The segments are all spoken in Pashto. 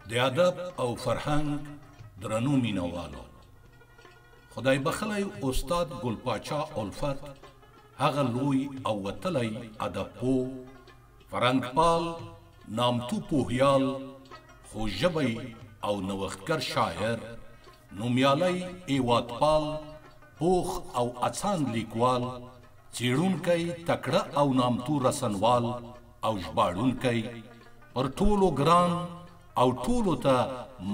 د ادب او فرهنګ درنو مینوالو، خدای بخلی استاد ګل پاچا الفت هغه لوی او وتلی ادب پو، فرهنګپال، نامتو پوهیال، خوږژبی او نوښتګر شاعر، نومیالی هیوادپال، پوخ او اڅان لیکوال، څیړونکی، تکړه او نامتو رسنوال او ژباړونکی، پر ټولو ګران او ټولو ته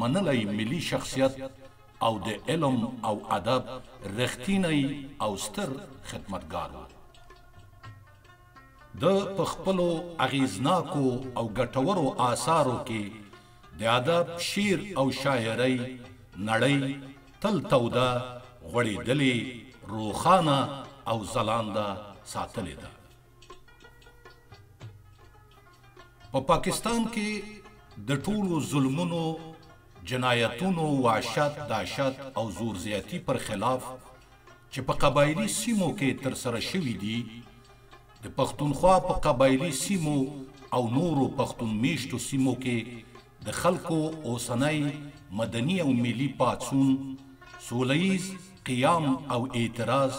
منلی ملي شخصیت او د علم او ادب رښتینی او ستر خدمتګار و. د په خپلو اغیزناکو او ګټورو آثارو کې د ادب، شعر او شاعرۍ نړۍ تل توده، غوړېدلې، روښانه او ځلانده ساتلې ده. په پاکستان کې د ټولو ظلمونو، جنایتونو، وحشت، دهشت او زور زیاتی پر خلاف چې په قبایلي سیمو کې ترسره شوي دي، د پښتونخوا په قبایلي سیمو او نورو پښتون میشتو سیمو کې د خلکو اوسنی مدني او ملي پاڅون، سولیز قیام او اعتراض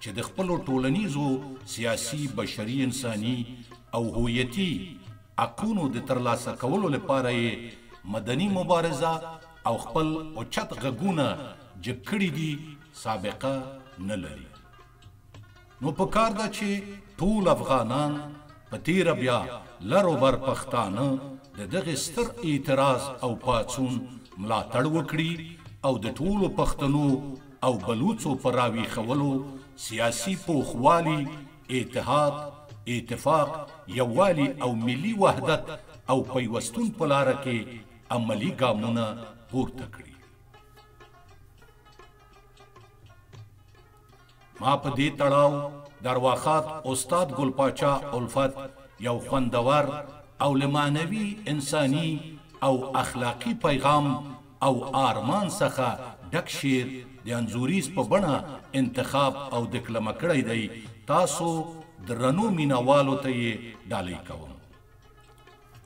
چې د خپلو ټولنیزو، سیاسي، بشري، انساني او هویتي حقونو د ترلاسه کولو لپاره یې مدني مبارزه او خپل اوچت غږونه جګ کړي دي، سابقه نه لري. نو پکار ده چې ټول افغانان په تیره بیا لروبر پښتانه د دغه ستر اعتراض او پاڅون ملاتړ وکړي او د ټولو پښتنو او بلوڅو په راویښولو سیاسي پوخوالي، اتحاد، اتفاق، یووالي او ملي وحدت او پیوستون په لاره کې عملي ګامونه پورته کړي. ما په دې تړاو د ارواښاد استاد ګل پاچا الفت یو خوندور او له معنوي، انساني او اخلاقي پیغام او آرمان څخه ډک شعر د انځوریز په بڼه انتخاب او دکلمه کړی دی. تاسو درنو مینوالو ته یې ډالۍ کوم.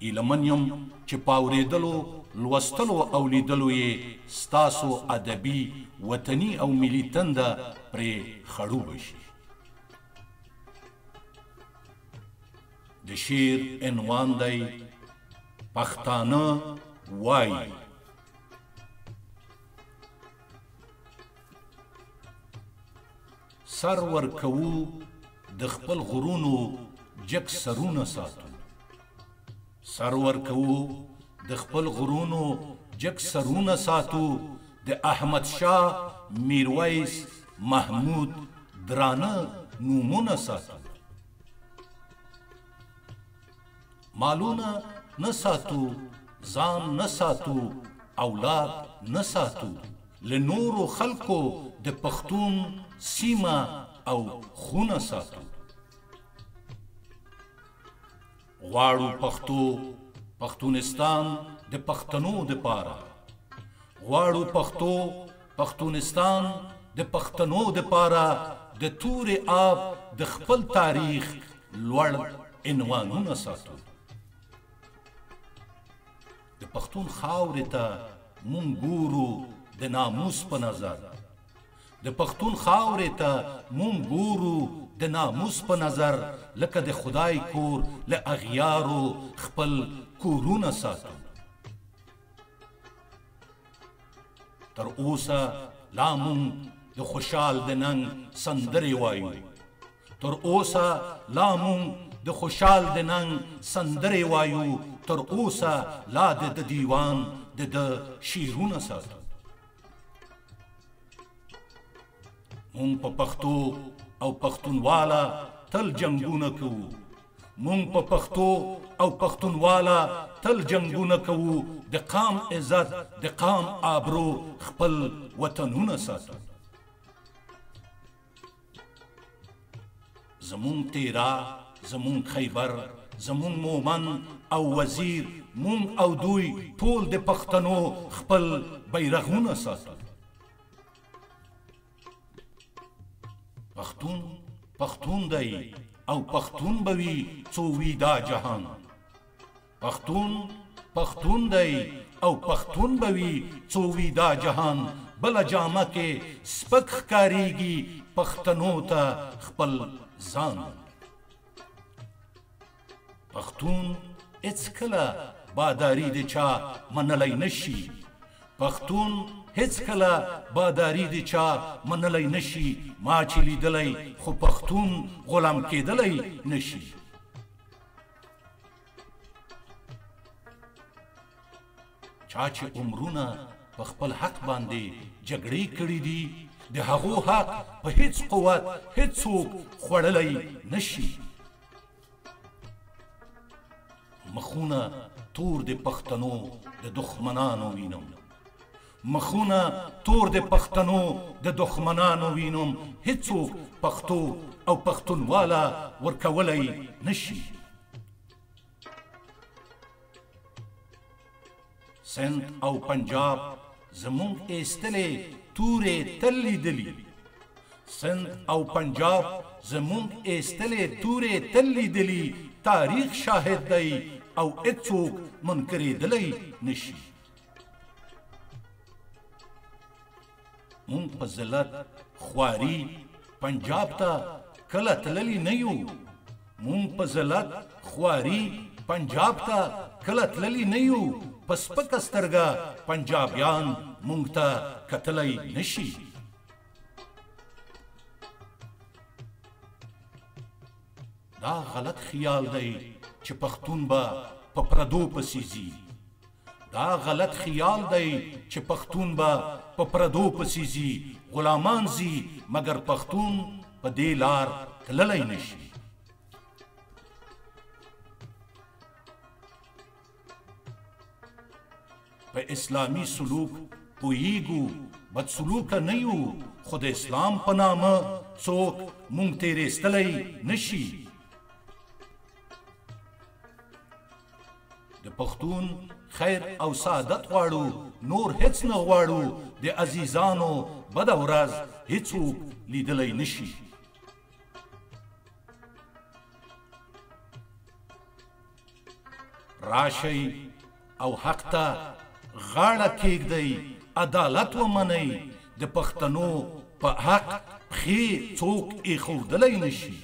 ایلمن یم چې په اورېدلو، لوستلو او لیدلو یې ستاسو ادبي، وطني او ملي تنده پرې خړوبه شي. د شعر عنوان دی پښتانه وایي. سر ورکوو د خپل غرونو جګ سرونه ساتو، سر ورکوو د خپل غرونو جګ سرونه ساتو، د احمد شاه، میرویس، محمود درانه نومونه ساتو. مالونه نه ساتو، ځان نه ساتو، اولاد نه ساتو، له نورو خلکو د پښتون سیمه او خونه ساتو. غواړو پښتو، پښتونستان د پښتنو د پاره، غواړو پښتو، پښتونستان د پښتنو د پاره، د تورې آب د خپل تاریخ لوړ عنوانونه ساتو. د پښتون خاورې ته مونږ ګورو د ناموس په نظر، د پښتون خاورې ته مونږ ګورو د ناموس په نظر، لکه د خدای کور له اغیارو خپل کورونه ساتو. تر اوسه لا مونږ د خوشحال د ننګ سندرې وایو، تر اوسه لا مونږ د خوشحال د ننګ سندرې وایو، تر اوسه لا د دیوان د شعرونه ساتو. مونږ په پښتو او پښتونواله تل جنګونه کوو، مونږ په پښتو او پښتونواله تل جنګونه کوو، د قام عزت، د قام آبرو خپل وطنونه ساتو. زمونږ تیرا، زمونږ خیبر، زمونږ مومن او وزیر، مونږ او دوی ټول د پښتنو خپل بیرغونه ساتو. پښتون پښتون دی او پښتون به وي څو وي دا جهان، پښتون پښتون دی او پښتون به وي څو وي دا جهان بله جامه کې سپک ښکارېږي پښتنو ته خپل ځان پښتون هېڅکله باداري د چا منلی نشي پښتون هېڅکله باداري د چا منلی نشي ما چې لیدلی خو پښتون غلام کېدلی نشي چا چې عمرونه په خپل حق باندې جګړې کړي دي د هغو حق په هیڅ قوت هیڅوک خوړلی نشي مخونه تور د پښتنو د دښمنانو وینم مخونه تور د پښتنو د دښمنانو وینم هیڅوک پښتو او پښتونواله ورکولی نشي سند او پنجاب زمونږ ایستلې تورې تل لیدلي سند او پنجاب زمونږ ایستلې تورې تل لیدلي تاریخ شاهد دی او هیڅوک منکرېدلی نشي مونږ په ذلت خواري پنجاب ته کله تللي نه یو مونږ په ذلت خواري پنجاب ته کله تللي نه یو په سپکه سترګه پنجابیان مونږ ته کتلی نشي دا غلط خیال دی چې پښتون به په پردو پسې ځي دا غلط خیال دی چې پښتون به په پردو پسې ځي غلامان ځي مګر پښتون په دې لار تللی نشي په اسلامي سلوک پوهیږو بد سلوکه نه یو خو د اسلام په نامه څوک مونږ تېرېستلی نشي د پښتون خیر او سعادت غواړو نور هیڅ نه غواړو د عزیزانو بده ورځ هیڅوک لیدلی نشي راشئ او حق ته غاړه کېږدئ عدالت ومنئ د پښتنو په حق پښې څوک ایښودلی نشي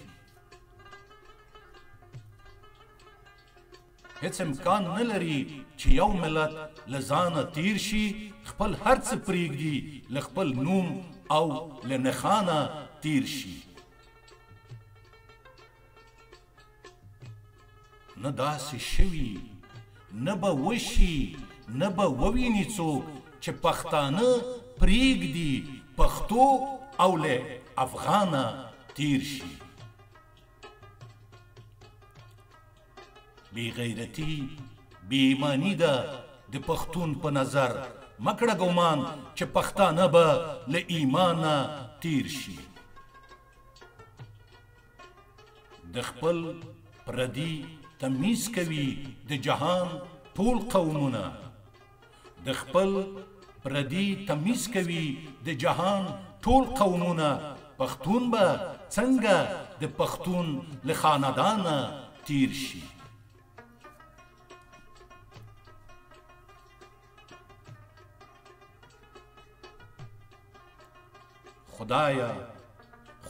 هیڅ امکان نه لري چې یو ملت له ځانه تیر شي خپل هر څه پرېږدي له خپل نوم او له نښانه تیر شي نه داسې شوي نه به وشي نه به وویني څوک چې پښتانه پرېږدي پښتو او له افغانه تیر شي بی غیرتی بی ایمانی ده د پښتون په نظر مکړه ګمان چې پښتانه به له ایمانه تیر شي د خپل پردي تمیز کوي د جهان ټول قومونه د خپل پردي تمیز کوي د جهان ټول قومونه پښتون به څنګه د پښتون له خاندانه تیر شي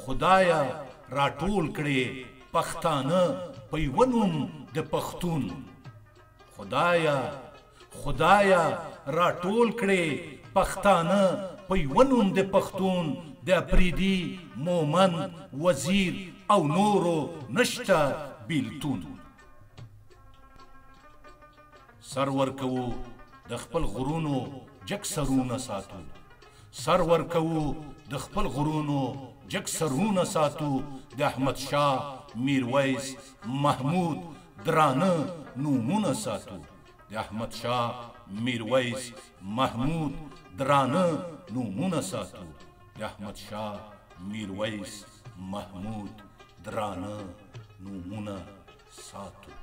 خدایا راټول کړې پښتانه په یوه نوم د پښتون خدایا راټول کړې پښتانه په یوه نوم د پښتون د اپریدي مومن وزیر او نورو نشته بیلتون سر ورکوو د خپل غرونو جګ سرونه ساتو سر ورکوو د خپل غرونو جګ سرونه ساتو د احمد شاه میرویس محمود درانه نومونه ساتو د احمد شاه میرویس محمود درانه نومونه ساتو د احمد شاه میرویس محمود درانه نومونه ساتو